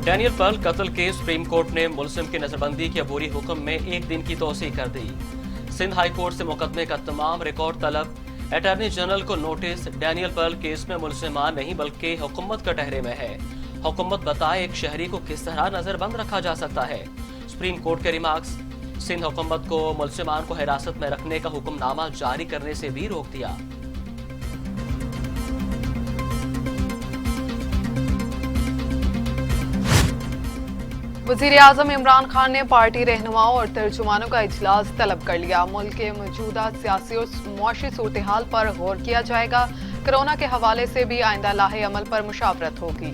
Daniel Perl कत्ल case supreme court ने मुलजिम की नजरबंदी के अबूरी हुक्म में एक दिन की तोसी कर दी। सिंध हाई कोर्ट से मुकदमे का तमाम रिकॉर्ड तलब। अटॉर्नी जनरल को नोटिस। डैनियल पर्ल केस में मुलजिमान नहीं बल्कि हुकूमत कटहरे में है। हुकूमत बताए एक शहरी को किस तरह नजरबंद रखा जा सकता है। सुप्रीम कोर्ट के रिमार्क्स। सिंध हुकूमत को मुलजिमान को हिरासत में रखने का हुक्मनामा जारी करने से भी रोक दिया। वज़ीर आज़म इमरान खान ने पार्टी रहनुमाओं और तर्जुमानों का इजलास तलब कर लिया। मुल्क के मौजूदा सियासी और मुआशी सूरत हाल पर गौर किया जाएगा। कोरोना के हवाले से भी आइंदा लाहे अमल पर मुशावरत होगी।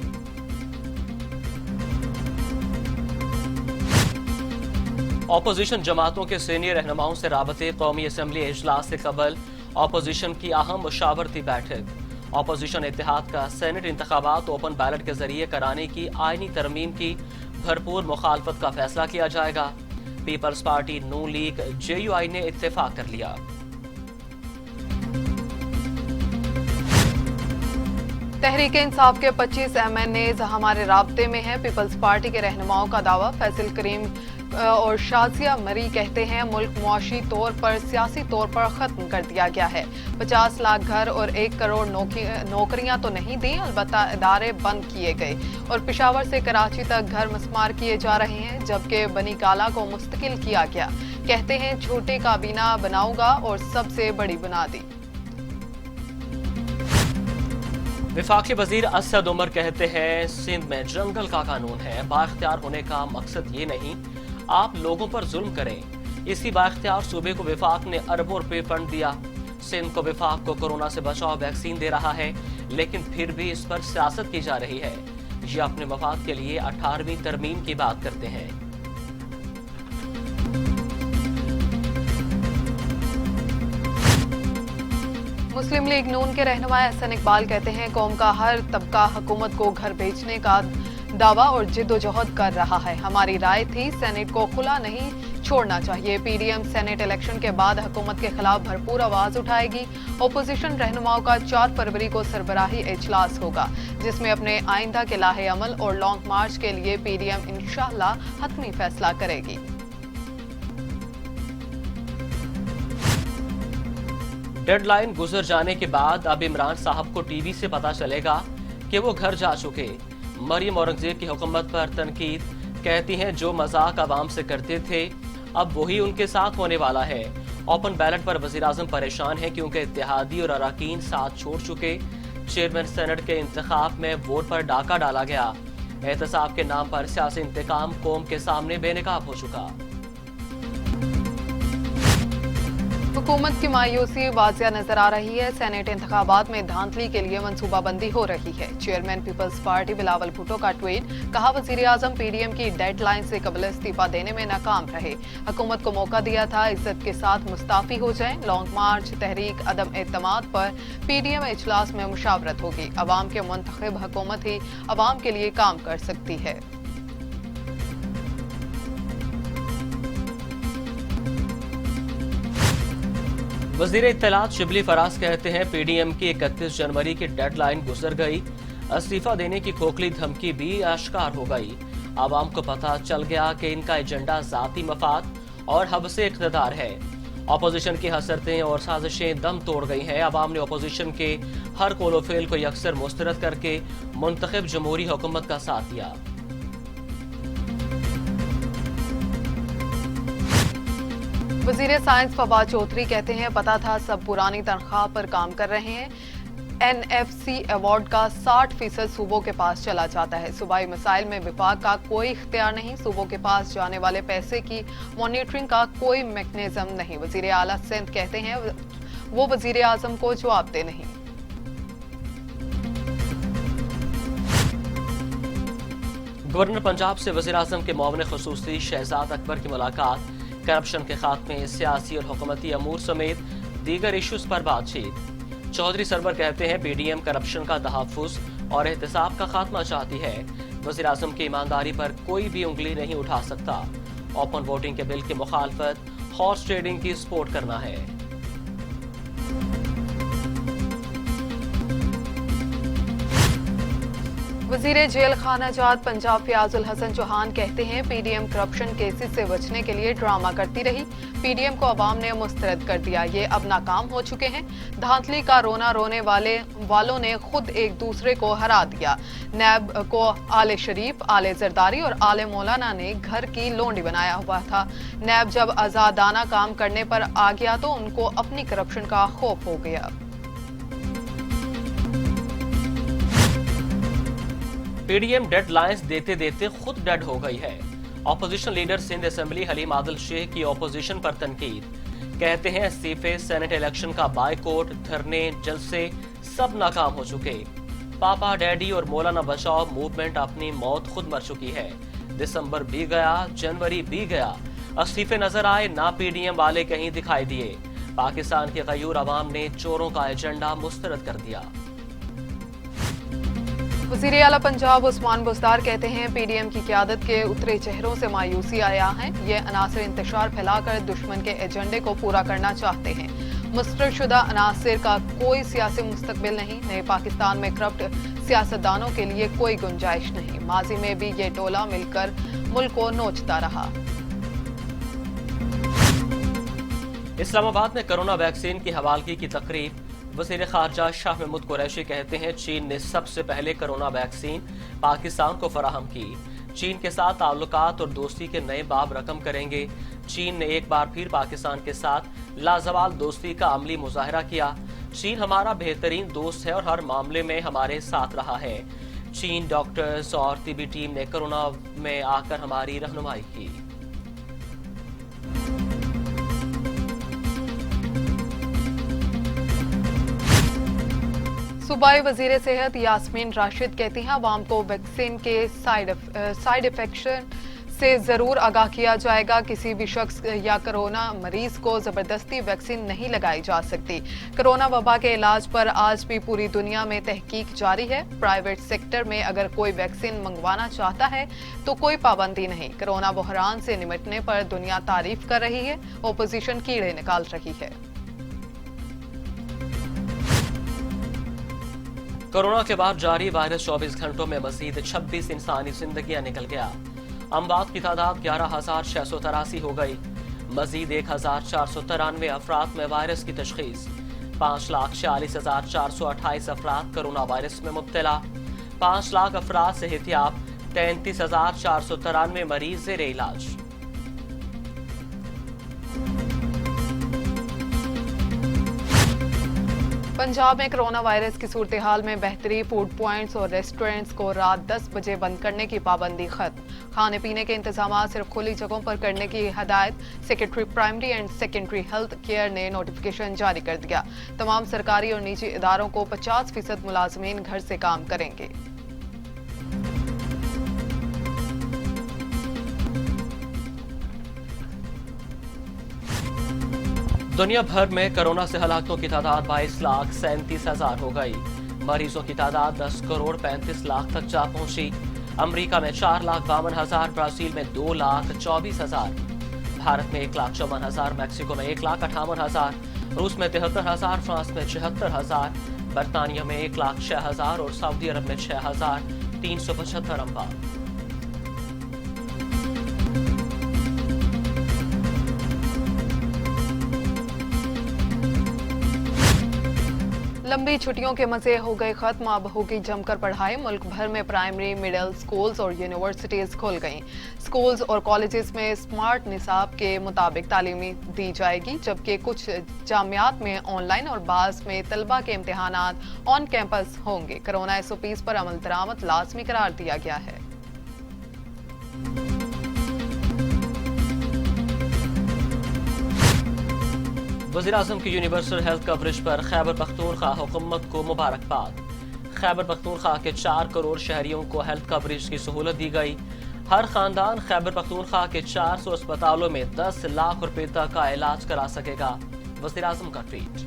अपोजिशन जमातों के सीनियर रहनुमाओं से राबते। कौमी असम्बली इजलास से कबल अपोजिशन की अहम मुशावरती बैठक। अपोजिशन इत्तेहाद का सेनेट इंतखाबात ओपन बैलेट के जरिए कराने की आईनी तरमीम की भरपूर मुखालफत का फैसला किया जाएगा। पीपल्स पार्टी, नून लीग, JUI ने इत्तेफाक कर लिया। तहरीक इंसाफ के 25 MNAs हमारे राब्ते में हैं। पीपल्स पार्टी के रहनुमाओं का दावा। फैसल करीम और शाजिया मरी कहते हैं मुल्क मुआशी तौर पर सियासी तौर पर खत्म कर दिया गया है। 50 लाख घर और 1 करोड़ नौकरियां तो नहीं दी, अलबत्ता इदारे बंद किए गए और पेशावर से कराची तक घर मस्मार किए जा रहे हैं, जबकि बनी काला को मुस्तकिल किया गया। कहते हैं छोटे काबीना बनाऊंगा और सबसे बड़ी बुनियादी। विफाकी वजीर असद उमर कहते हैं सिंध में जंगल का कानून है। बाख्तियार होने का मकसद ये नहीं आप लोगों पर जुल्म करें। इसी बाख्तियार सूबे को विफाक ने अरबों रुपए फंड दिया। सिंध को विफाक को कोरोना से बचाव वैक्सीन दे रहा है, लेकिन फिर भी इस पर सियासत की जा रही है। ये अपने मफाद के लिए 18वीं तरमीम की बात करते हैं। मुस्लिम लीग नून के रहनुमा एहसन इकबाल कहते हैं कौम का हर तबका हुकूमत को घर भेजने का दावा और जिद्दोजहद कर रहा है। हमारी राय थी सेनेट को खुला नहीं छोड़ना चाहिए। PDM सेनेट इलेक्शन के बाद हुकूमत के खिलाफ भरपूर आवाज उठाएगी। ओपोजिशन रहनुमाओं का 4 फरवरी को सरबराही इजलास होगा, जिसमें अपने आइंदा के लाहे अमल और लॉन्ग मार्च के लिए PDM इंशाअल्लाह हतमी फैसला करेगी। डेडलाइन गुजर जाने के बाद अब इमरान साहब को टीवी से पता चलेगा कि वो घर जा चुके। मरियम औरंगजेब की हुकूमत पर तनकीद। कहती हैं जो मजाक आवाम से करते थे अब वही उनके साथ होने वाला है। ओपन बैलेट पर वज़ीर आज़म परेशान है क्योंकि इत्तेहादी और अराकीन साथ छोड़ चुके। चेयरमैन सेनेट के इंतखाब में वोट पर डाका डाला गया। एहतसाब के नाम पर सियासी इंतकाम कौम के सामने बेनकाब हो चुका। हुकूमत की मायूसी वाजिया नजर आ रही है। सेनेट इंतखाबात में धांधली के लिए मंसूबाबंदी हो रही है। चेयरमैन पीपल्स पार्टी बिलावल भुट्टो का ट्वीट। कहा वज़ीर आज़म PDM की डेडलाइन से कबल इस्तीफा देने में नाकाम रहे। हुकूमत को मौका दिया था, इज्जत के साथ मुस्ताफी हो जाएं। लॉन्ग मार्च, तहरीक, अदम एतमाद पर PDM इजलास में मुशावरत होगी। अवाम के मुंतखब हुकूमत ही अवाम के लिए काम कर सकती है। वज़ीर इत्तलात शिबली फराज कहते हैं PDM की 31 जनवरी की डेडलाइन गुजर गई। इस्तीफा देने की खोखली धमकी भी आश्कार हो गई। आवाम को पता चल गया कि इनका एजेंडा जाती मफाद और हब्से इक़्तिदार है। अपोजिशन की हसरतें और साजिशें दम तोड़ गई हैं। आवाम ने अपोजिशन के हर कौल फेल को यकसर मुस्तरद करके मुंतखब जमहूरी हुकूमत का साथ दिया। वज़ीर साइंस फवाद चौधरी कहते हैं पता था सब पुरानी तनख्वाह पर काम कर रहे हैं। NFC अवार्ड का 60% सूबों के पास चला जाता है। सूबाई मसाइल में विभाग का कोई इख्तियार नहीं। सूबों के पास जाने वाले पैसे की मॉनिटरिंग का कोई मैकेनिज्म नहीं। वज़ीर आला सिंध कहते हैं वो वज़ीर आज़म को जवाबदेह नहीं। गवर्नर पंजाब से वज़ीर आज़म के मुआविन ख़ुसूसी शहजाद अकबर की मुलाकात। करप्शन के खात्मे, सियासी और हुकूमती अमूर समेत दीगर इशूज पर बातचीत। चौधरी सरवर कहते हैं PDM करप्शन का तहफ़्फ़ुज़ और एहतसाब का खात्मा चाहती है। वज़ीर आज़म की ईमानदारी पर कोई भी उंगली नहीं उठा सकता। ओपन वोटिंग के बिल की मुखालफत, हॉर्स ट्रेडिंग की सपोर्ट करना है। वजीर जेल खाना जात पंजाब फयाजुल हसन चौहान कहते हैं पीडीएम करप्शन केसेस से बचने के लिए ड्रामा करती रही। पीडीएम को अवाम ने मुस्तरद कर दिया, ये अब नाकाम हो चुके हैं। धांधली का रोना रोने वालों ने खुद एक दूसरे को हरा दिया। नैब को आले शरीफ, आले जरदारी और आले मौलाना ने घर की लोंडी बनाया हुआ था। नैब जब आजादाना काम करने पर आ गया तो उनको अपनी करप्शन का खौफ हो गया। पीडीएम डेडलाइंस देते देते खुद डेड हो गई है। Opposition leader Sindh assembly Halim Adil Shaikh की ऑपोजिशन पर तनकीद, कहते हैं इस्तीफे, सेनेट इलेक्शन का बायकॉट, धरने, जलसे सब नाकाम हो चुके। पापा डैडी और मौलाना बचाओ मूवमेंट अपनी मौत खुद मर चुकी है। दिसंबर भी गया, जनवरी भी गया, इस्तीफे नजर आए ना, पीडीएम वाले कहीं दिखाई दिए। पाकिस्तान के गयूर अवाम ने चोरों का एजेंडा मुस्तरद कर दिया। वज़ीर आला पंजाब उस्मान बुज़दार कहते हैं पीडीएम की क़यादत के उतरे चेहरों से मायूसी आया है। ये अनासर इंतशार फैलाकर दुश्मन के एजेंडे को पूरा करना चाहते हैं। मुस्तरदशुदा अनासर का कोई सियासी मुस्तकबिल नहीं। नए पाकिस्तान में करप्ट सियासतदानों के लिए कोई गुंजाइश नहीं। माजी में भी ये टोला मिलकर मुल्क को नोचता रहा। इस्लामाबाद में कोरोना वैक्सीन की हवालगी की तकरीब, वज़ीर ख़ारजा शाह महमूद कुरैशी कहते हैं चीन ने सबसे पहले कोरोना वैक्सीन पाकिस्तान को फराहम की। चीन के साथ ताल्लुकात और दोस्ती के नए बाब रकम करेंगे। चीन ने एक बार फिर पाकिस्तान के साथ लाजवाल दोस्ती का अमली मुजाहरा किया। चीन हमारा बेहतरीन दोस्त है और हर मामले में हमारे साथ रहा है। चीन डॉक्टर्स और तिबी टीम ने कोरोना में आकर हमारी रहनुमाई की। सूबाई वजीर सेहत यास्मीन राशिद कहती हैं अवाम को वैक्सीन के साइड इफेक्ट से जरूर आगाह किया जाएगा। किसी भी शख्स या कोरोना मरीज को जबरदस्ती वैक्सीन नहीं लगाई जा सकती। कोरोना वबा के इलाज पर आज भी पूरी दुनिया में तहकीक जारी है। प्राइवेट सेक्टर में अगर कोई वैक्सीन मंगवाना चाहता है तो कोई पाबंदी नहीं। कोरोना बहरान से निपटने पर दुनिया तारीफ कर रही है, ओपोजिशन कीड़े निकाल रही है। कोरोना के बाद जारी वायरस 24 घंटों में मजीद 26 इंसानी जिंदगियां निकल गया। अमवात की तादाद 11,683 हो गई। मजीद 1,493 अफराद में वायरस की तशखीस। 5,46,428 अफराद कोरोना वायरस में मुब्तला। 5 लाख अफराद सेहतियाब। 33,493 मरीज ज़ेरे इलाज। पंजाब में कोरोना वायरस की सूरत हाल में बेहतरी। फूड पॉइंट्स और रेस्टोरेंट्स को रात 10 बजे बंद करने की पाबंदी खत्म। खाने पीने के इंतजाम सिर्फ खुली जगहों पर करने की हदायत। Secretary primary and secondary health care ने नोटिफिकेशन जारी कर दिया। तमाम सरकारी और निजी इदारों को 50% मुलाजमीन घर से काम करेंगे। दुनिया भर में कोरोना से हलाकतों की तादाद 22,37,000 हो गई। मरीजों की तादाद 10,35,00,000 तक जा पहुंची। अमेरिका में 4,52,000, ब्राजील में 2,24,000, भारत में 1,54,000, मैक्सिको में 1,58,000, रूस में 73,000, फ्रांस में 76,000, बरतानिया में 1,06,000 और सऊदी अरब में 6,375 अमवात। लंबी छुट्टियों के मजे हो गए खत्म, अब होगी जमकर पढ़ाई। मुल्क भर में प्राइमरी, मिडिल स्कूल्स और यूनिवर्सिटीज खुल गईं। स्कूल्स और कॉलेजेस में स्मार्ट निसाब के मुताबिक तालीमी दी जाएगी, जबकि कुछ जामियात में ऑनलाइन और बाज़ में तलबा के इम्तिहानात ऑन कैंपस होंगे। कोरोना SOPs पर अमल दरामद लाजमी करार दिया गया है। वज़ीर-ए-आज़म की यूनिवर्सल हेल्थ कवरेज पर खैबर पख्तूनख्वा हुकूमत को मुबारकबाद। खैबर पख्तूनख्वा के 4 करोड़ शहरियों को हेल्थ कवरेज की सहूलत दी गई। हर खानदान खैबर पख्तूनख्वा के 400 अस्पतालों में 10 लाख रुपए तक का इलाज करा सकेगा। वज़ीर-ए-आज़म का ट्वीट।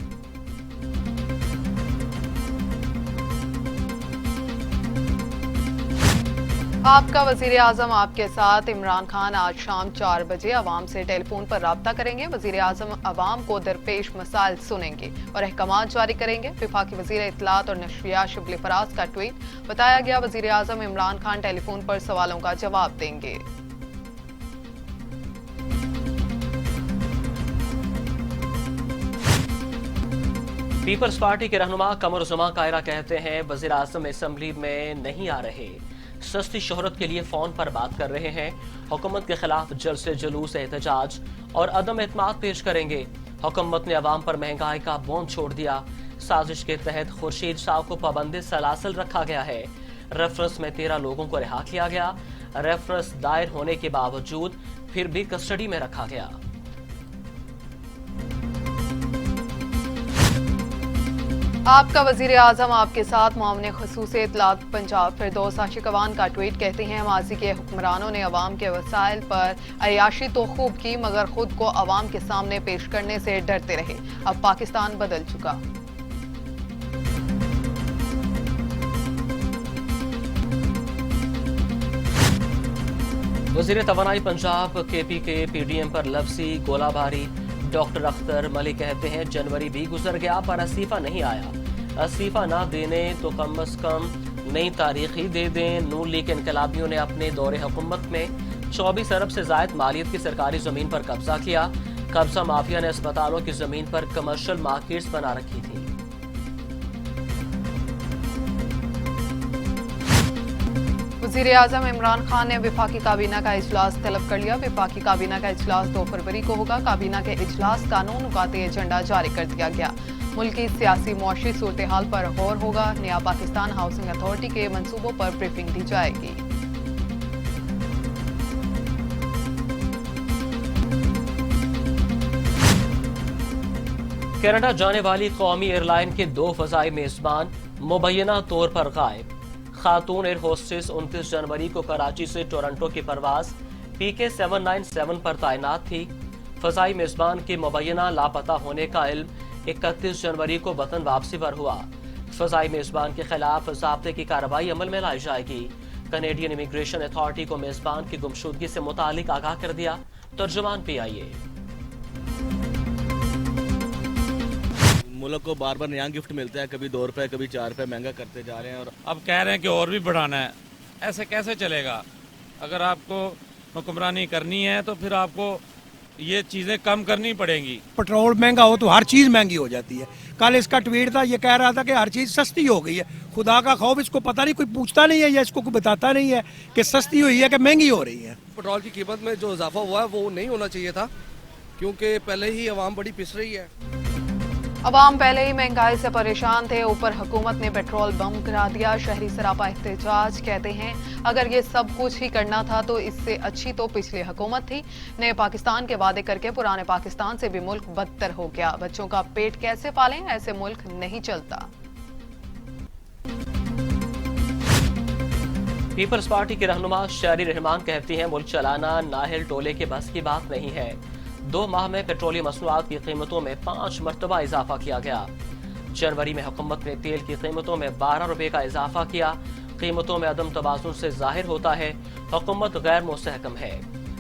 आपका वजीर आजम आपके साथ इमरान खान आज शाम 4 बजे अवाम से टेलीफोन पर राब्ता करेंगे। वजीर आजम अवाम को दरपेश मसाइल सुनेंगे और अहकामात जारी करेंगे। वफाकी वजीर इत्तलात और नशरियात शिबली फराज का ट्वीट। बताया गया वजीर आजम इमरान खान टेलीफोन पर सवालों का जवाब देंगे। पीपल्स पार्टी के रहनुमा कमर उज़्ज़मा कायरा कहते हैं वज़ीर आज़म असेंबली में नहीं आ रहे, सस्ती शोहरत के लिए फोन पर बात कर रहे हैं। हुकूमत के खिलाफ जलसे जुलूस एहतजाज और अदम एतमाद पेश करेंगे। हुकूमत ने अवाम पर महंगाई का बोझ छोड़ दिया। साजिश के तहत खुर्शीद शाह को पाबंदी सलासल रखा गया है। रेफरेंस में 13 लोगों को रिहा किया गया। रेफरेंस दायर होने के बावजूद फिर भी कस्टडी में रखा गया। आपका वजीर आजम आपके साथ मामले खसूसी इत्तलात पंजाब फिरदौस आशिकवान का ट्वीट। कहते हैं माजी के हुक्मरानों ने अवाम के वसाइल पर अयाशी तो खूब की मगर खुद को अवाम के सामने पेश करने से डरते रहे। अब पाकिस्तान बदल चुका। वजीर तवानाई पंजाब KP के PDM पर लफ्जी गोलाबारी। डॉक्टर अख्तर मलिक कहते हैं जनवरी भी गुजर गया पर इस्तीफा नहीं आया। इस्तीफा ना देने तो कम अज कम नई तारीख ही दे दें। नून लीग इनकलाबियों ने अपने दौरे हुकूमत में 24 अरब से जायद मालियत की सरकारी जमीन पर कब्जा किया। कब्जा माफिया ने अस्पतालों की जमीन पर कमर्शियल मार्केट्स बना रखी थी। वजीर आजम इमरान खान ने वफाकी काबीना का इजलास तलब कर लिया। वफाकी काबीना का इजलास 2 फरवरी को होगा। काबीना के इजलास का 9 नुकाते एजेंडा जारी कर दिया गया। मुल्क की सियासी मुआशी सूरत हाल पर गौर होगा। नया पाकिस्तान हाउसिंग अथॉरिटी के मंसूबों पर ब्रीफिंग दी जाएगी। कनाडा जाने वाली कौमी एयरलाइन के 2 फजाई मेजबान मुबैना तौर पर गायब। खातून एयर होस्टेस 29 जनवरी को कराची से टोरंटो की परवाज PK 797 पर तैनात थी। फजाई मेजबान के मुबैना लापता होने का इल्म 31 जनवरी को वतन वापसी पर हुआ। फजाई मेजबान के खिलाफ ज़ाब्ते की कार्रवाई अमल में लाई जाएगी। कनेडियन इमिग्रेशन अथॉरिटी को मेजबान की गुमशुदगी से मुतालिक आगाह कर दिया। तर्जुमान PIA। मुल्क को बार बार नया गिफ्ट मिलता है, कभी 2 रुपए कभी 4 रुपए महंगा करते जा रहे हैं और अब कह रहे हैं कि और भी बढ़ाना है। ऐसे कैसे चलेगा? अगर आपको हुक्मरानी करनी है तो फिर आपको ये चीज़ें कम करनी पड़ेंगी। पेट्रोल महंगा हो तो हर चीज़ महंगी हो जाती है। कल इसका ट्वीट था, ये कह रहा था कि हर चीज़ सस्ती हो गई है। खुदा का खौफ, इसको पता नहीं, कोई पूछता नहीं है या इसको कोई बताता नहीं है कि सस्ती हुई है कि महंगी हो रही है। पेट्रोल की कीमत में जो इजाफा हुआ है वो नहीं होना चाहिए था, क्योंकि पहले ही आवाम बड़ी पिस रही है। अवाम पहले ही महंगाई से परेशान थे, ऊपर हुकूमत ने पेट्रोल बम करा दिया। शहरी सरापा एहतजाज। कहते हैं अगर ये सब कुछ ही करना था तो इससे अच्छी तो पिछली हुकूमत थी। नए पाकिस्तान के वादे करके पुराने पाकिस्तान से भी मुल्क बदतर हो गया। बच्चों का पेट कैसे पालें, ऐसे मुल्क नहीं चलता। पीपल्स पार्टी के रहनुमा शहरी रहमान कहती हैं मुल्क चलाना नाहिल टोले के बस की बात नहीं है। 2 माह में पेट्रोलियम मसनूआत की कीमतों में 5 मरतबा इजाफा किया गया। जनवरी में हुकूमत ने तेल की कीमतों में 12 रुपए का इजाफा किया। कीमतों में अदम तवाज़ुन से जाहिर होता है हुकूमत गैर मुस्तहकम है।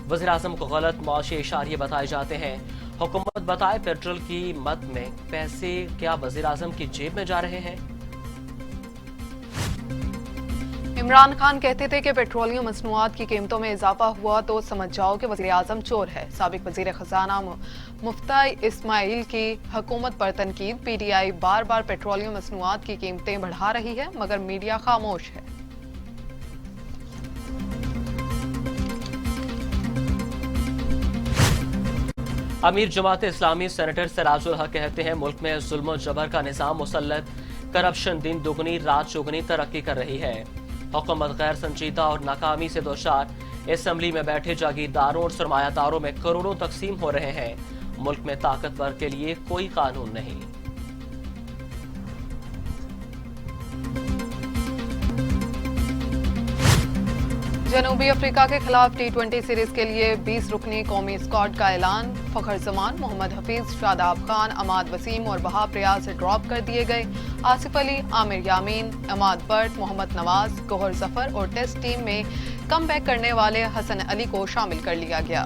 वज़ीर आज़म को गलत मुआशी इशारे बताए जाते हैं। हुकूमत बताए पेट्रोल की मद में पैसे क्या वज़ीर आज़म की जेब में जा रहे हैं? इमरान खान कहते थे कि पेट्रोलियम मसनूआत की कीमतों में इजाफा हुआ तो समझ जाओ कि वज़ीर आज़म चोर है। साबिक वज़ीर खजाना मुफ्ती इस्माइल की हुकूमत पर तनकीद। PTI बार बार पेट्रोलियम मसनूआत की कीमतें बढ़ा रही है मगर मीडिया खामोश है। अमीर जमात इस्लामी सेनेटर सिराजुल हक कहते हैं मुल्क में जुल्म जबर का निजाम मुसल्लत, करप्शन दिन दुगनी रात चौगुनी तरक्की कर रही है। हुकूमत गैर संजीदा और नाकामी से दोचार। असेंबली में बैठे जागीरदारों और सरमायादारों में करोड़ों तकसीम हो रहे हैं। मुल्क में ताकतवर के लिए कोई कानून नहीं। जनूबी अफ्रीका के खिलाफ T20 सीरीज के लिए 20 रुकनी कौमी स्क्वाड का ऐलान। फखर जमान, मोहम्मद हफीज, शादाब खान, अमाद वसीम और वहाब रियाज ड्रॉप कर दिए गए। आसिफ अली, आमिर यामीन, अमाद बट, मोहम्मद नवाज, गौहर जफर और टेस्ट टीम में कमबैक करने वाले हसन अली को शामिल कर लिया गया।